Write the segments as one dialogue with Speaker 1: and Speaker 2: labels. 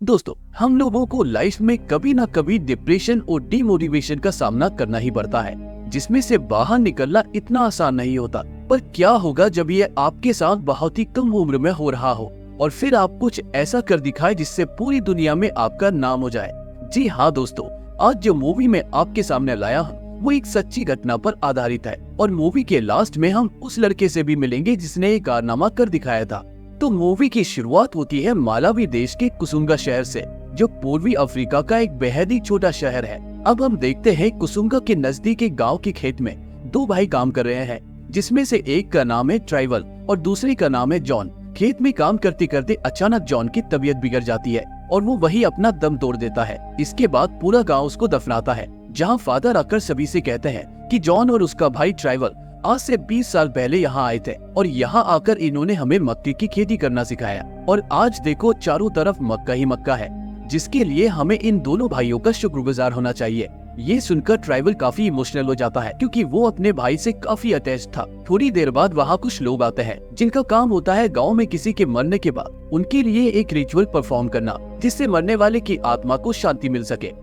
Speaker 1: दोस्तों, हम लोगों को लाइफ में कभी ना कभी डिप्रेशन और डिमोटिवेशन का सामना करना ही पड़ता है, जिसमें से बाहर निकलना इतना आसान नहीं होता। पर क्या होगा जब ये आपके साथ बहुत ही कम उम्र में हो रहा हो और फिर आप कुछ ऐसा कर दिखाए जिससे पूरी दुनिया में आपका नाम हो जाए। जी हाँ दोस्तों, आज जो मूवी मैं आपके सामने लाया हूँ वो एक सच्ची घटना पर आधारित है और मूवी के लास्ट में हम उस लड़के से भी मिलेंगे जिसने ये कारनामा कर दिखाया था। तो मूवी की शुरुआत होती है मालावी देश के कुसुंगा शहर से, जो पूर्वी अफ्रीका का एक बेहद ही छोटा शहर है। अब हम देखते हैं कुसुंगा के नजदीक एक गांव के खेत में दो भाई काम कर रहे हैं, जिसमें से एक का नाम है ट्राइवल और दूसरे का नाम है जॉन। खेत में काम करते करते अचानक जॉन की तबीयत बिगड़ जाती है और वो वही अपना दम तोड़ देता है। इसके बाद पूरा गाँव उसको दफनाता है, जहाँ फादर आकर सभी से कहते हैं कि जॉन और उसका भाई ट्राइवल आज से 20 साल पहले यहाँ आए थे और यहाँ आकर इन्होंने हमें मक्के की खेती करना सिखाया और आज देखो चारों तरफ मक्का ही मक्का है, जिसके लिए हमें इन दोनों भाइयों का शुक्रगुजार होना चाहिए। ये सुनकर ट्राइवल काफी इमोशनल हो जाता है क्योंकि वो अपने भाई से काफी अटैच था। थोड़ी देर बाद वहाँ कुछ लोग आते हैं जिनका काम होता है गाँव में किसी के मरने के बाद उनके लिए एक रिचुअल परफॉर्म करना, जिससे मरने वाले की आत्मा को शांति मिल सके।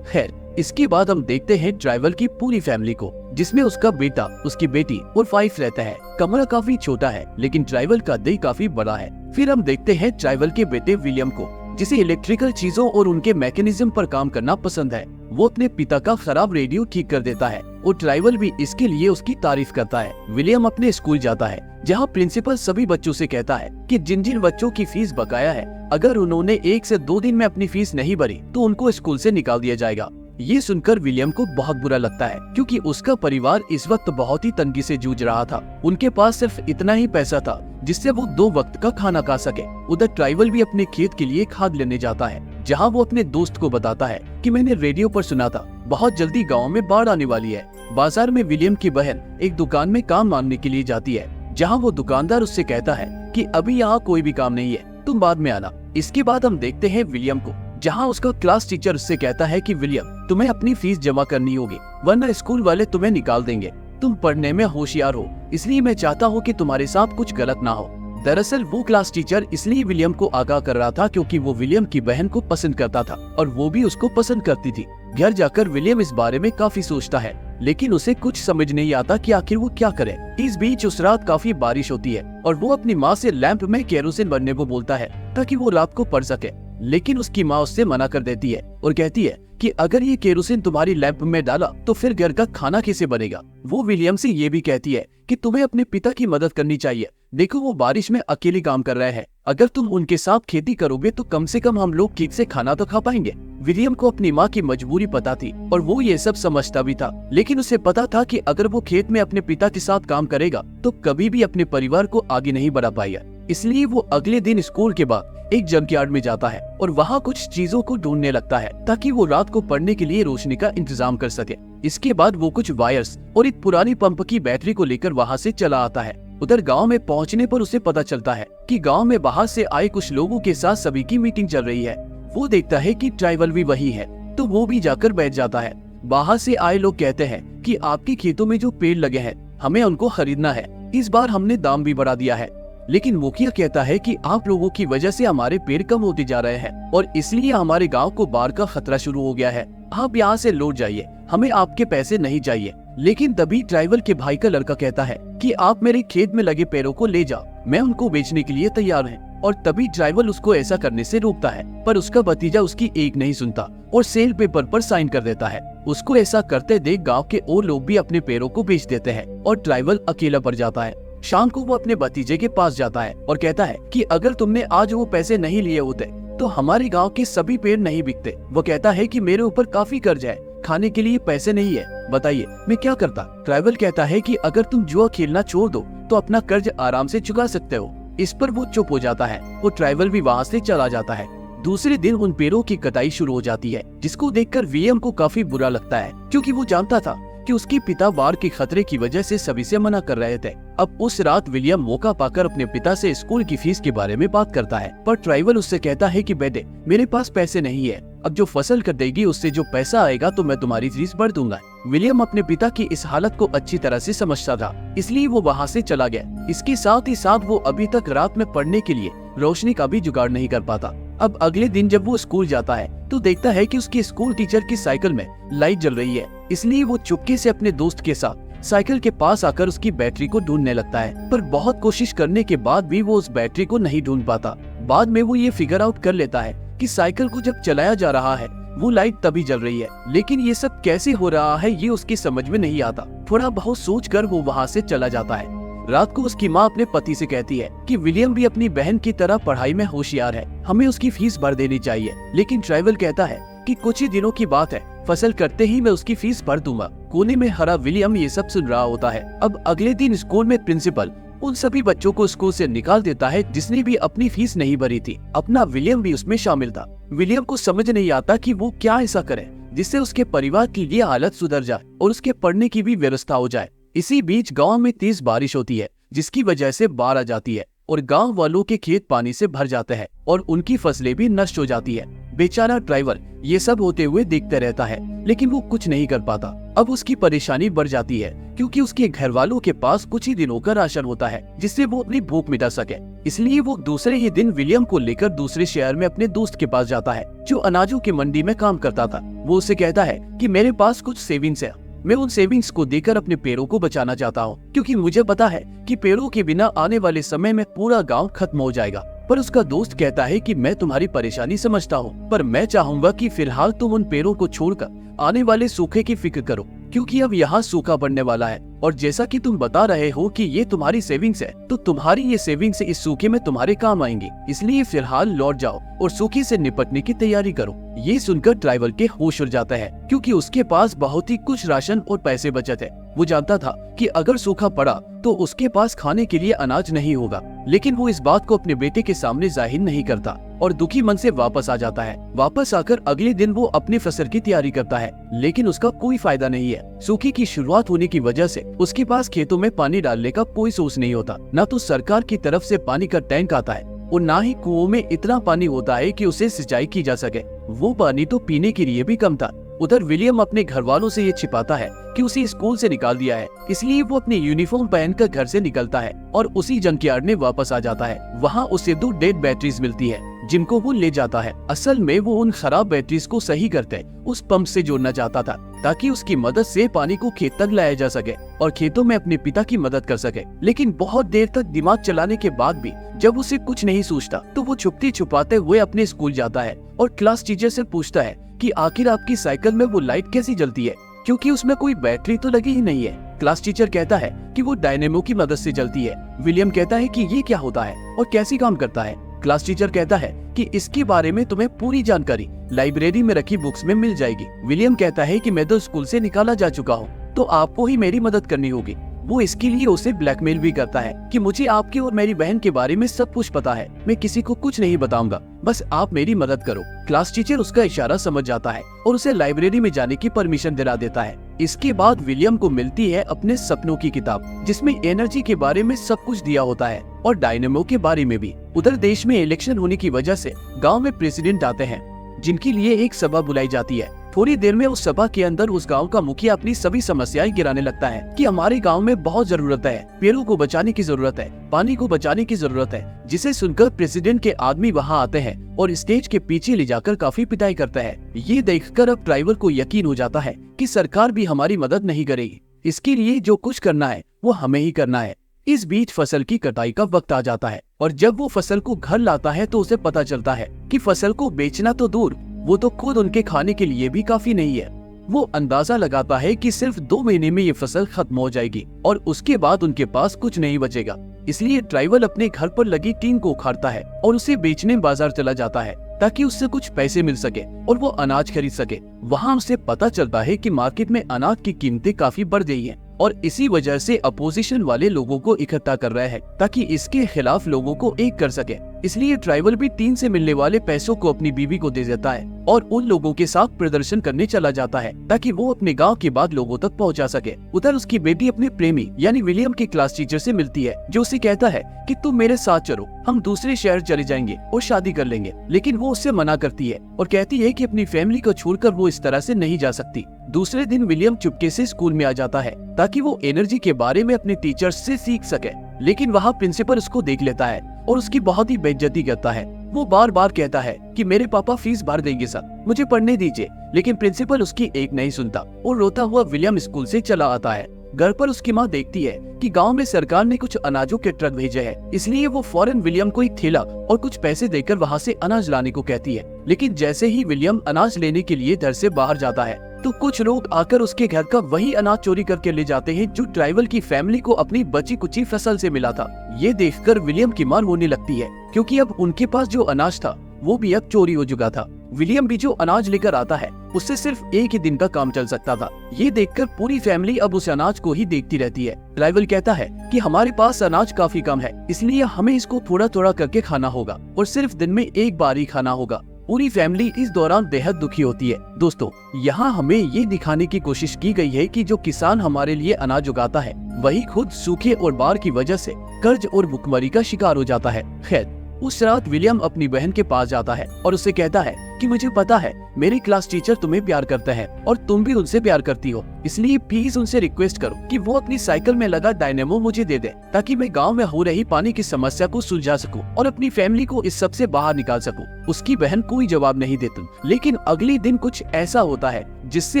Speaker 1: खैर, इसके बाद हम देखते हैं ट्राइवल की पूरी फैमिली को, जिसमें उसका बेटा, उसकी बेटी और वाइफ रहता है। कमरा काफी छोटा है लेकिन ट्राइवल का दिल काफी बड़ा है। फिर हम देखते हैं ट्राइवल के बेटे विलियम को, जिसे इलेक्ट्रिकल चीजों और उनके मैकेनिज्म पर काम करना पसंद है। वो अपने पिता का खराब रेडियो ठीक कर देता है और ट्राइवल भी इसके लिए उसकी तारीफ करता है। विलियम अपने स्कूल जाता है, जहाँ प्रिंसिपल सभी बच्चों से कहता है कि जिन जिन बच्चों की फीस बकाया है, अगर उन्होंने 1 से 2 दिन में अपनी फीस नहीं भरी तो उनको स्कूल से निकाल दिया जाएगा। ये सुनकर विलियम को बहुत बुरा लगता है क्योंकि उसका परिवार इस वक्त बहुत ही तंगी से जूझ रहा था। उनके पास सिर्फ इतना ही पैसा था जिससे वो 2 वक्त का खाना खा सके। उधर ट्राइवल भी अपने खेत के लिए खाद लेने जाता है, जहाँ वो अपने दोस्त को बताता है कि मैंने रेडियो पर सुना था बहुत जल्दी गाँव में बाढ़ आने वाली है। बाजार में विलियम की बहन एक दुकान में काम मांगने के लिए जाती है, जहाँ वो दुकानदार उससे कहता है कि अभी यहाँ कोई भी काम नहीं है, तुम बाद में आना। इसके बाद हम देखते हैं विलियम को, जहाँ उसका क्लास टीचर उससे कहता है कि विलियम, तुम्हें अपनी फीस जमा करनी होगी वरना स्कूल वाले तुम्हें निकाल देंगे। तुम पढ़ने में होशियार हो, इसलिए मैं चाहता हूँ कि तुम्हारे साथ कुछ गलत ना हो। दरअसल वो क्लास टीचर इसलिए विलियम को आगाह कर रहा था क्योंकि वो विलियम की बहन को पसंद करता था और वो भी उसको पसंद करती थी। घर जाकर विलियम इस बारे में काफी सोचता है, लेकिन उसे कुछ समझ नहीं आता कि आखिर वो क्या करे। इस बीच उस रात काफी बारिश होती है और वो अपनी माँ से लैंप में केरोसिन भरने को बोलता है ताकि वो रात को पढ़ सके, लेकिन उसकी माँ उससे मना कर देती है और कहती है कि अगर ये केरोसिन तुम्हारी लैंप में डाला तो फिर घर का खाना कैसे बनेगा। वो विलियम से ये भी कहती है कि तुम्हें अपने पिता की मदद करनी चाहिए, देखो वो बारिश में अकेले काम कर रहे हैं, अगर तुम उनके साथ खेती करोगे तो कम से कम हम लोग ठीक से खाना तो खा पाएंगे। विलियम को अपनी माँ की मजबूरी पता थी और वो ये सब समझता भी था, लेकिन उसे पता था कि अगर वो खेत में अपने पिता के साथ काम करेगा तो कभी भी अपने परिवार को आगे नहीं बढ़ा पाएगा। इसलिए वो अगले दिन स्कूल के बाद एक जंकयार्ड में जाता है और वहाँ कुछ चीजों को ढूंढने लगता है ताकि वो रात को पढ़ने के लिए रोशनी का इंतजाम कर सके। इसके बाद वो कुछ वायर्स और एक पुरानी पंप की बैटरी को लेकर वहाँ से चला आता है। उधर गांव में पहुँचने पर उसे पता चलता है कि गांव में बाहर से आए कुछ लोगों के साथ सभी की मीटिंग चल रही है। वो देखता है कि ट्राइवल भी वही है तो वो भी जाकर बैठ जाता है। बाहर से आए लोग कहते हैं कि आपके खेतों में जो पेड़ लगे हैं हमें उनको खरीदना है, इस बार हमने दाम भी बढ़ा दिया है। लेकिन मुखिया कहता है कि आप लोगों की वजह से हमारे पेड़ कम होते जा रहे हैं और इसलिए हमारे गांव को बाढ़ का खतरा शुरू हो गया है, आप यहाँ से लौट जाइए, हमें आपके पैसे नहीं चाहिए। लेकिन तभी ट्राइवल के भाई का लड़का कहता है कि आप मेरे खेत में लगे पेड़ों को ले जाओ, मैं उनको बेचने के लिए तैयार हूँ। और तभी ट्राइवल उसको ऐसा करने से रोकता है, पर उसका भतीजा उसकी एक नहीं सुनता और सेल पेपर पर साइन कर देता है। उसको ऐसा करते देख गाँव के और लोग भी अपने पेड़ों को बेच देते हैं और ट्राइवल अकेला पड़ जाता है। शाम को वो अपने भतीजे के पास जाता है और कहता है कि अगर तुमने आज वो पैसे नहीं लिए होते तो हमारे गांव के सभी पेड़ नहीं बिकते। वो कहता है कि मेरे ऊपर काफी कर्ज है, खाने के लिए पैसे नहीं है, बताइए मैं क्या करता। ट्राइवल कहता है कि अगर तुम जुआ खेलना छोड़ दो तो अपना कर्ज आराम से चुका सकते हो। इस पर वो चुप हो जाता है और ट्राइवल भी वहाँ से चला जाता है। दूसरे दिन उन पेड़ों की कटाई शुरू हो जाती है, जिसको देखकर विलियम को काफी बुरा लगता है क्योंकि वो जानता था कि उसके पिता बाढ़ के खतरे की वजह से सभी से मना कर रहे थे। अब उस रात विलियम मौका पाकर अपने पिता से स्कूल की फीस के बारे में बात करता है, पर ट्राइवल उससे कहता है कि बेटे मेरे पास पैसे नहीं है, अब जो फसल कर देगी उससे जो पैसा आएगा तो मैं तुम्हारी फीस भर दूंगा। विलियम अपने पिता की इस हालत को अच्छी तरह से समझता था, इसलिए वो वहाँ से चला गया। इसके साथ ही साथ वो अभी तक रात में पढ़ने के लिए रोशनी का भी जुगाड़ नहीं कर पाता। अब अगले दिन जब वो स्कूल जाता है तो देखता है कि उसके स्कूल टीचर की साइकिल में लाइट जल रही है। इसलिए वो चुपके से अपने दोस्त के साथ साइकिल के पास आकर उसकी बैटरी को ढूंढने लगता है, पर बहुत कोशिश करने के बाद भी वो उस बैटरी को नहीं ढूंढ पाता। बाद में वो ये फिगर आउट कर लेता है कि साइकिल को जब चलाया जा रहा है वो लाइट तभी जल रही है, लेकिन ये सब कैसे हो रहा है ये उसकी समझ में नहीं आता। थोड़ा बहुत सोचकर वो वहाँ से चला जाता है। रात को उसकी माँ अपने पति से कहती है कि विलियम भी अपनी बहन की तरह पढ़ाई में होशियार है, हमें उसकी फीस भर देनी चाहिए। लेकिन ट्राइवल कहता है कि कुछ ही दिनों की बात है, फसल करते ही मैं उसकी फीस भर दूंगा। कोने में हरा विलियम ये सब सुन रहा होता है। अब अगले दिन स्कूल में प्रिंसिपल उन सभी बच्चों को स्कूल से निकाल देता है जिसने भी अपनी फीस नहीं भरी थी। अपना विलियम भी उसमें शामिल था। विलियम को समझ नहीं आता कि वो क्या ऐसा करे जिससे उसके परिवार की ये हालत सुधर जाए और उसके पढ़ने की भी व्यवस्था हो जाए। इसी बीच गांव में तेज बारिश होती है जिसकी वजह से बाढ़ आ जाती है और गांव वालों के खेत पानी से भर जाते हैं और उनकी फसलें भी नष्ट हो जाती है। बेचारा ड्राइवर ये सब होते हुए देखते रहता है, लेकिन वो कुछ नहीं कर पाता। अब उसकी परेशानी बढ़ जाती है क्योंकि उसके घर वालों के पास कुछ ही दिनों का राशन होता है जिससे वो अपनी भूख मिटा सके। इसलिए वो दूसरे ही दिन विलियम को लेकर दूसरे शहर में अपने दोस्त के पास जाता है जो अनाजों की मंडी में काम करता था। वो उसे कहता है कि मेरे पास कुछ सेविंग्स है, मैं उन सेविंग्स को देकर अपने पेड़ों को बचाना चाहता हूँ क्योंकि मुझे पता है कि पेड़ों के बिना आने वाले समय में पूरा गांव खत्म हो जाएगा। पर उसका दोस्त कहता है कि मैं तुम्हारी परेशानी समझता हूँ, पर मैं चाहूंगा कि फिलहाल तुम उन पेड़ों को छोड़कर आने वाले सूखे की फिक्र करो क्योंकि अब यहाँ सूखा पड़ने वाला है और जैसा कि तुम बता रहे हो कि ये तुम्हारी सेविंग्स है, तो तुम्हारी ये सेविंग्स इस सूखे में तुम्हारे काम आएंगी। इसलिए फिलहाल लौट जाओ और सूखे से निपटने की तैयारी करो। ये सुनकर ड्राइवर के होश उड़ जाता है क्योंकि उसके पास बहुत ही कुछ राशन और पैसे बचत है। वो जानता था कि अगर सूखा पड़ा तो उसके पास खाने के लिए अनाज नहीं होगा, लेकिन वो इस बात को अपने बेटे के सामने जाहिर नहीं करता और दुखी मन से वापस आ जाता है। वापस आकर अगले दिन वो अपनी फसल की तैयारी करता है, लेकिन उसका कोई फायदा नहीं है। सूखे की शुरुआत होने की वजह से उसके पास खेतों में पानी डालने का कोई सोर्स नहीं होता। न तो सरकार की तरफ से पानी का टैंक आता है और न ही कुओं में इतना पानी होता है कि उसे सिंचाई की जा सके। वो पानी तो पीने के लिए भी कम था। उधर विलियम अपने घर वालों से ये छिपाता है कि उसे स्कूल से निकाल दिया है, इसलिए वो अपनी यूनिफॉर्म पहनकर घर से निकलता है और उसी जंकयार्ड में वापस आ जाता है। वहाँ उसे 2 डेड बैटरीज मिलती है जिनको वो ले जाता है। असल में वो उन खराब बैटरीज को सही करते उस पंप से जोड़ना चाहता था ताकि उसकी मदद से पानी को खेत तक लाया जा सके और खेतों में अपने पिता की मदद कर सके। लेकिन बहुत देर तक दिमाग चलाने के बाद भी जब उसे कुछ नहीं सूझता तो वो छुपते छुपाते हुए अपने स्कूल जाता है और क्लास टीचर से पूछता है कि आखिर आपकी साइकिल में वो लाइट कैसी जलती है, क्योंकि उसमें कोई बैटरी तो लगी ही नहीं है। क्लास टीचर कहता है कि वो डायनेमो की मदद से चलती है। विलियम कहता है कि ये क्या होता है और कैसे काम करता है। क्लास टीचर कहता है कि इसके बारे में तुम्हें पूरी जानकारी लाइब्रेरी में रखी बुक्स में मिल जाएगी। विलियम कहता है कि मैं तो स्कूल से निकाला जा चुका हूँ, तो आपको ही मेरी मदद करनी होगी। वो इसके लिए उसे ब्लैकमेल भी करता है कि मुझे आपके और मेरी बहन के बारे में सब कुछ पता है, मैं किसी को कुछ नहीं बताऊंगा, बस आप मेरी मदद करो। क्लास टीचर उसका इशारा समझ जाता है और उसे लाइब्रेरी में जाने की परमिशन दिला देता है। इसके बाद विलियम को मिलती है अपने सपनों की किताब जिसमें एनर्जी के बारे में सब कुछ दिया होता है और डायनेमो के बारे में भी। उधर देश में इलेक्शन होने की वजह से गाँव में प्रेसिडेंट आते हैं जिनके लिए एक सभा बुलाई जाती है। थोड़ी देर में उस सभा के अंदर उस गांव का मुखिया अपनी सभी समस्याएं गिराने लगता है कि हमारे गांव में बहुत जरूरत है, पेड़ों को बचाने की जरूरत है, पानी को बचाने की जरूरत है। जिसे सुनकर प्रेसिडेंट के आदमी वहां आते हैं और स्टेज के पीछे ले जाकर काफी पिटाई करता है। ये देखकर अब ड्राइवर को यकीन हो जाता है कि सरकार भी हमारी मदद नहीं करेगी, इसके लिए जो कुछ करना है वो हमें ही करना है। इस बीच फसल की कटाई का वक्त आ जाता है और जब वो फसल को घर लाता है तो उसे पता चलता है कि फसल को बेचना तो दूर, वो तो खुद उनके खाने के लिए भी काफी नहीं है। वो अंदाजा लगाता है कि सिर्फ 2 महीने में ये फसल खत्म हो जाएगी और उसके बाद उनके पास कुछ नहीं बचेगा। इसलिए ड्राइवर अपने घर पर लगी टीन को उखाड़ता है और उसे बेचने बाजार चला जाता है ताकि उससे कुछ पैसे मिल सके और वो अनाज खरीद सके। वहाँ उसे पता चलता है कि मार्केट में अनाज की कीमतें काफी बढ़ गई हैं और इसी वजह से अपोजिशन वाले लोगों को इकट्ठा कर रहे हैं ताकि इसके खिलाफ लोगों को एक कर सके। इसलिए ड्राइवर भी टीन से मिलने वाले पैसों को अपनी बीवी को दे देता है और उन लोगों के साथ प्रदर्शन करने चला जाता है ताकि वो अपने गांव की बात लोगों तक पहुंचा सके। उधर उसकी बेटी अपने प्रेमी यानी विलियम के क्लास टीचर से मिलती है जो उसे कहता है कि तुम मेरे साथ चलो, हम दूसरे शहर चले जाएंगे और शादी कर लेंगे। लेकिन वो उससे मना करती है और कहती है कि अपनी फैमिली को छोड़कर वो इस तरह से नहीं जा सकती। दूसरे दिन विलियम चुपके से स्कूल में आ जाता है ताकि वो एनर्जी के बारे में अपने टीचर्स से सीख सके लेकिन वहाँ प्रिंसिपल उसको देख लेता है और उसकी बहुत ही बेइज्जती करता है। वो बार बार कहता है कि मेरे पापा फीस भर देंगे सर, मुझे पढ़ने दीजिए, लेकिन प्रिंसिपल उसकी एक नहीं सुनता और रोता हुआ विलियम स्कूल से चला आता है। घर पर उसकी माँ देखती है कि गांव में सरकार ने कुछ अनाजों के ट्रक भेजे हैं, इसलिए वो फौरन विलियम को एक थैला और कुछ पैसे देकर वहाँ से अनाज लाने को कहती है। लेकिन जैसे ही विलियम अनाज लेने के लिए घर से बाहर जाता है तो कुछ लोग आकर उसके घर का वही अनाज चोरी करके ले जाते हैं जो ट्राइवल की फैमिली को अपनी बची कुची फसल से मिला था। ये देखकर विलियम की मां रोने लगती है क्योंकि अब उनके पास जो अनाज था वो भी अब चोरी हो चुका था। विलियम भी जो अनाज लेकर आता है उससे सिर्फ एक ही दिन का काम चल सकता था। ये देखकर पूरी फैमिली अब उस अनाज को ही देखती रहती है। ट्राइवल कहता है कि हमारे पास अनाज काफी कम है, इसलिए हमें इसको थोड़ा थोड़ा करके खाना होगा और सिर्फ दिन में एक बार ही खाना होगा। पूरी फैमिली इस दौरान बेहद दुखी होती है। दोस्तों, यहाँ हमें ये दिखाने की कोशिश की गई है कि जो किसान हमारे लिए अनाज उगाता है वही खुद सूखे और बाढ़ की वजह से कर्ज और भुखमरी का शिकार हो जाता है। खैर, उस रात विलियम अपनी बहन के पास जाता है और उससे कहता है कि मुझे पता है मेरे क्लास टीचर तुम्हें प्यार करते हैं और तुम भी उनसे प्यार करती हो, इसलिए प्लीज उनसे रिक्वेस्ट करो कि वो अपनी साइकिल में लगा डायनेमो मुझे दे दे ताकि मैं गांव में हो रही पानी की समस्या को सुलझा सकूं और अपनी फैमिली को इस सब से बाहर निकाल सकूं। उसकी बहन कोई जवाब नहीं देती, लेकिन अगले दिन कुछ ऐसा होता है जिससे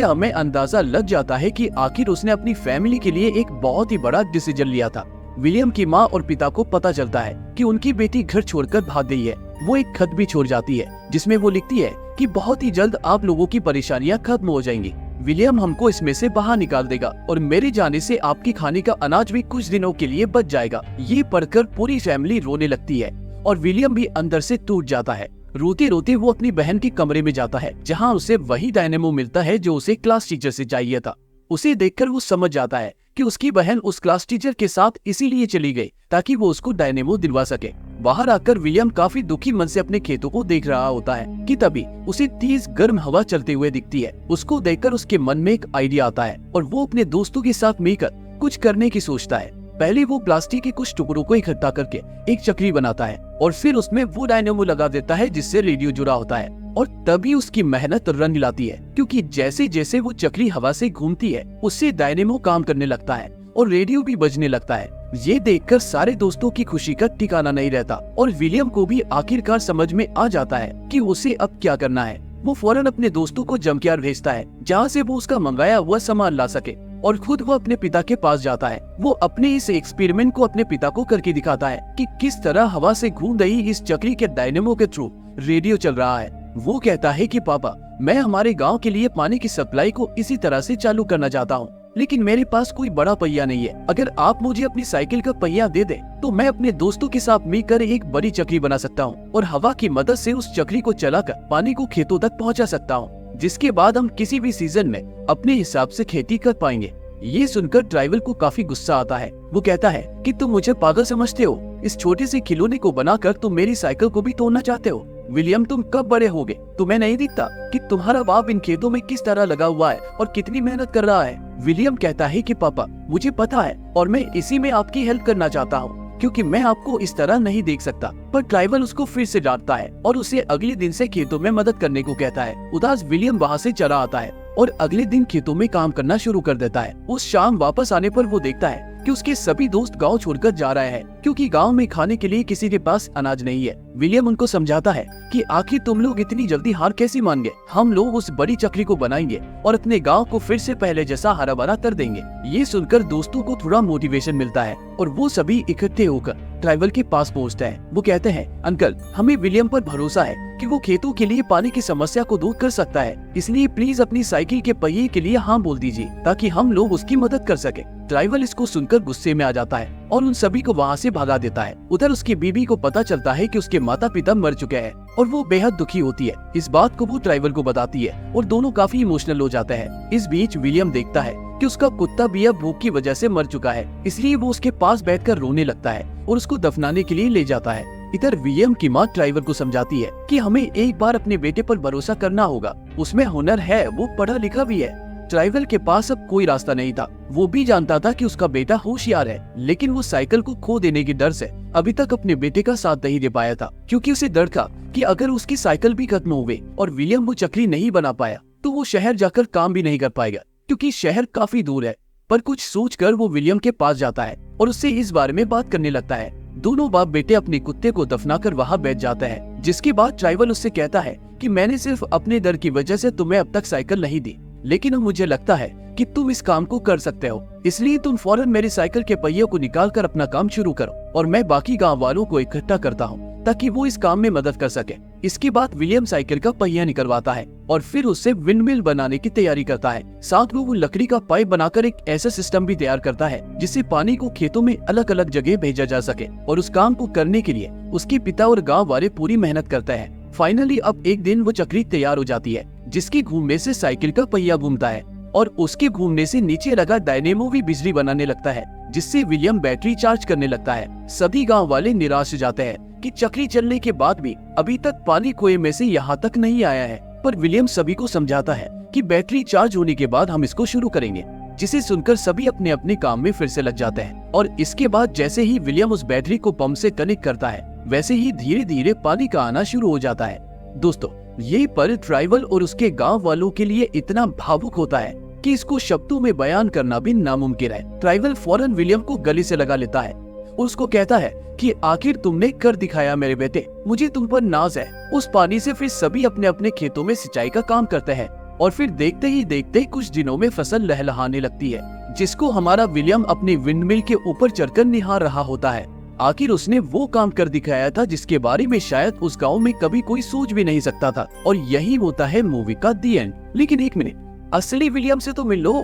Speaker 1: हमें अंदाजा लग जाता है कि आखिर उसने अपनी फैमिली के लिए एक बहुत ही बड़ा डिसीजन लिया था। विलियम की माँ और पिता को पता चलता है कि उनकी बेटी घर छोड़कर भाग गई है। वो एक खत भी छोड़ जाती है जिसमें वो लिखती है कि बहुत ही जल्द आप लोगों की परेशानियां खत्म हो जाएंगी। विलियम हमको इसमें से बाहर निकाल देगा और मेरे जाने से आपकी खाने का अनाज भी कुछ दिनों के लिए बच जाएगा। ये पढ़कर पूरी फैमिली रोने लगती है और विलियम भी अंदर से टूट जाता है। रोते रोते वो अपनी बहन के कमरे में जाता है जहाँ उसे वही डायनेमो मिलता है जो उसे क्लास टीचर से चाहिए था। उसे देखकर वो समझ जाता है कि उसकी बहन उस क्लास टीचर के साथ इसीलिए चली गई ताकि वो उसको डायनेमो दिलवा सके। बाहर आकर विलियम काफी दुखी मन से अपने खेतों को देख रहा होता है कि तभी उसे तेज गर्म हवा चलते हुए दिखती है। उसको देखकर उसके मन में एक आइडिया आता है और वो अपने दोस्तों के साथ मिलकर कुछ करने की सोचता है। पहले वो प्लास्टिक के कुछ टुकड़ों को इकट्ठा करके एक चक्री बनाता है और फिर उसमें वो डायनेमो लगा देता है जिससे रेडियो जुड़ा होता है। और तभी उसकी मेहनत रंग लाती है क्योंकि जैसे जैसे वो चक्री हवा से घूमती है उससे डायनेमो काम करने लगता है और रेडियो भी बजने लगता है। ये देखकर सारे दोस्तों की खुशी का ठिकाना नहीं रहता और विलियम को भी आखिरकार समझ में आ जाता है कि उसे अब क्या करना है। वो फौरन अपने दोस्तों को जंकयार्ड भेजता है जहाँ से वो उसका मंगाया हुआ सामान ला सके और खुद वो अपने पिता के पास जाता है। वो अपने इस एक्सपेरिमेंट को अपने पिता को करके दिखाता है कि किस तरह हवा से घूम रही इस चक्री के डायनेमो के थ्रू रेडियो चल रहा है। वो कहता है कि पापा, मैं हमारे गांव के लिए पानी की सप्लाई को इसी तरह से चालू करना चाहता हूँ, लेकिन मेरे पास कोई बड़ा पहिया नहीं है। अगर आप मुझे अपनी साइकिल का पहिया दे दे तो मैं अपने दोस्तों के साथ मिलकर एक बड़ी चक्री बना सकता हूँ और हवा की मदद से उस चक्री को चलाकर पानी को खेतों तक पहुँचा सकता हूँ, जिसके बाद हम किसी भी सीजन में अपने हिसाब से खेती कर पाएंगे। ये सुनकर ट्राइवल को काफी गुस्सा आता है। वो कहता है कि तुम मुझे पागल समझते हो, इस छोटे से खिलौने को बनाकर तुम मेरी साइकिल को भी तोड़ना चाहते हो। विलियम, तुम कब बड़े होगे? तुम्हें नहीं दिखता कि तुम्हारा बाप इन खेतों में किस तरह लगा हुआ है और कितनी मेहनत कर रहा है? विलियम कहता है कि पापा, मुझे पता है और मैं इसी में आपकी हेल्प करना चाहता हूँ क्योंकि मैं आपको इस तरह नहीं देख सकता। पर ट्राइवल उसको फिर से डांटता है और उसे अगले दिन से खेतों में मदद करने को कहता है। उदास विलियम वहाँ से चला आता है और अगले दिन खेतों में काम करना शुरू कर देता है। उस शाम वापस आने पर वो देखता है कि उसके सभी दोस्त गांव छोड़कर जा रहे हैं क्योंकि गांव में खाने के लिए किसी के पास अनाज नहीं है। विलियम उनको समझाता है कि आखिर तुम लोग इतनी जल्दी हार कैसे मान गए? हम लोग उस बड़ी चक्री को बनाएंगे और अपने गांव को फिर से पहले जैसा हरा भरा कर देंगे। ये सुनकर दोस्तों को थोड़ा मोटिवेशन मिलता है और वो सभी इकट्ठे होकर ट्राइवल के पास पहुँचते हैं। वो कहते हैं, अंकल, हमें विलियम पर भरोसा है कि वो खेतों के लिए पानी की समस्या को दूर कर सकता है, इसलिए प्लीज अपनी साइकिल के पहिए के लिए हाँ बोल दीजिए ताकि हम लोग उसकी मदद कर सके। ट्राइवल इसको सुनकर गुस्से में आ जाता है और उन सभी को वहाँ से भगा देता है। उधर उसकी बीवी को पता चलता है कि उसके माता पिता मर चुके हैं और वो बेहद दुखी होती है। इस बात को वो ट्राइवल को बताती है और दोनों काफी इमोशनल हो जाते हैं। इस बीच विलियम देखता है कि उसका कुत्ता भी अब भूख की वजह से मर चुका है, इसलिए वो उसके पास बैठकर रोने लगता है और उसको दफनाने के लिए ले जाता है। इधर विलियम की माँ ट्राइवल को समझाती है कि हमें एक बार अपने बेटे पर भरोसा करना होगा, उसमें हुनर है, वो पढ़ा लिखा भी है। ट्राइवल के पास अब कोई रास्ता नहीं था। वो भी जानता था कि उसका बेटा होशियार है, लेकिन वो साइकिल को खो देने के डर से अभी तक अपने बेटे का साथ नहीं दे पाया था क्योंकि उसे डर था कि अगर उसकी साइकिल भी खत्म हो गई और विलियम वो चक्री नहीं बना पाया तो वो शहर जाकर काम भी नहीं कर पाएगा क्योंकि शहर काफी दूर है। पर कुछ सोचकर वो विलियम के पास जाता है और उससे इस बारे में बात करने लगता है। दोनों बाप बेटे अपने कुत्ते को दफनाकर वहाँ बैठ जाते हैं, जिसके बाद ट्राइवल उससे कहता है कि मैंने सिर्फ अपने डर की वजह से तुम्हें अब तक साइकिल नहीं दी, लेकिन अब मुझे लगता है कि तुम इस काम को कर सकते हो, इसलिए तुम फौरन मेरी साइकिल के पहियों को निकाल कर अपना काम शुरू करो और मैं बाकी गांव वालों को इकट्ठा करता हूँ ताकि वो इस काम में मदद कर सके। इसके बाद विलियम साइकिल का पहिया निकलवाता है और फिर उससे विंडमिल बनाने की तैयारी करता है। साथ में वो लकड़ी का पाइप बनाकर एक ऐसा सिस्टम भी तैयार करता है जिससे पानी को खेतों में अलग अलग जगह भेजा जा सके, और उस काम को करने के लिए उसके पिता और गाँव वाले पूरी मेहनत करते हैं। फाइनली अब एक दिन वो चक्री तैयार हो जाती है, जिसके घूमने से साइकिल का पहिया घूमता है और उसके घूमने से नीचे लगा डायनेमो भी बिजली बनाने लगता है, जिससे विलियम बैटरी चार्ज करने लगता है। सभी गांव वाले निराश हो जाते हैं कि चक्री चलने के बाद भी अभी तक पानी कुएं में से यहाँ तक नहीं आया है, पर विलियम सभी को समझाता है कि बैटरी चार्ज होने के बाद हम इसको शुरू करेंगे, जिसे सुनकर सभी अपने अपने काम में फिर से लग जाते हैं। और इसके बाद जैसे ही विलियम उस बैटरी को पंप से कनेक्ट करता है, वैसे ही धीरे धीरे पानी का आना शुरू हो जाता है। दोस्तों, ये पल ट्राइवल और उसके गांव वालों के लिए इतना भावुक होता है कि इसको शब्दों में बयान करना भी नामुमकिन है। ट्राइवल फौरन विलियम को गले से लगा लेता है और उसको कहता है कि आखिर तुमने कर दिखाया मेरे बेटे, मुझे तुम पर नाज है। उस पानी से फिर सभी अपने अपने खेतों में सिंचाई का काम करते हैं और फिर देखते ही देखते कुछ दिनों में फसल लहलहाने लगती है, जिसको हमारा विलियम अपने विंडमिल के ऊपर चढ़कर निहार रहा होता है। आखिर उसने वो काम कर दिखाया था जिसके बारे में शायद उस गांव में कभी कोई सोच भी नहीं सकता था। और यही होता है मूवी का दी एंड। लेकिन एक मिनट, असली विलियम से तो मिल लो।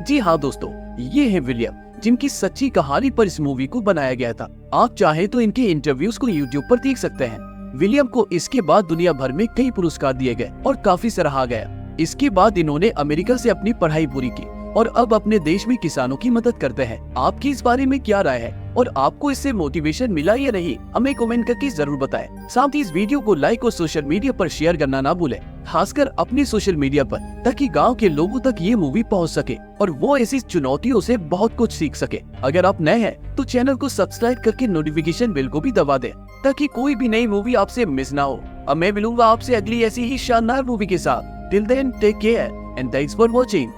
Speaker 1: जी हाँ दोस्तों, ये है विलियम, जिनकी सच्ची कहानी पर इस मूवी को बनाया गया था। आप चाहे तो इनके इंटरव्यूज को YouTube पर देख सकते हैं। विलियम को इसके बाद दुनिया भर में कई पुरस्कार दिए गए और काफी सराहा गया। इसके बाद इन्होंने अमेरिका से अपनी पढ़ाई पूरी की और अब अपने देश में किसानों की मदद करते हैं। आपकी इस बारे में क्या राय है और आपको इससे मोटिवेशन मिला या नहीं, हमें कमेंट करके जरूर बताएं। साथ ही इस वीडियो को लाइक और सोशल मीडिया पर शेयर करना ना भूलें, खासकर अपने सोशल मीडिया पर, ताकि गांव के लोगों तक ये मूवी पहुंच सके और वो ऐसी चुनौतियों से बहुत कुछ सीख सके। अगर आप नए हैं तो चैनल को सब्सक्राइब करके नोटिफिकेशन बेल को भी दबा दें, ताकि कोई भी नई मूवी आपसे मिस ना हो। अब मैं मिलूंगा आपसे अगली ऐसी ही शानदार मूवी के साथ। Till then take care and thanks for watching.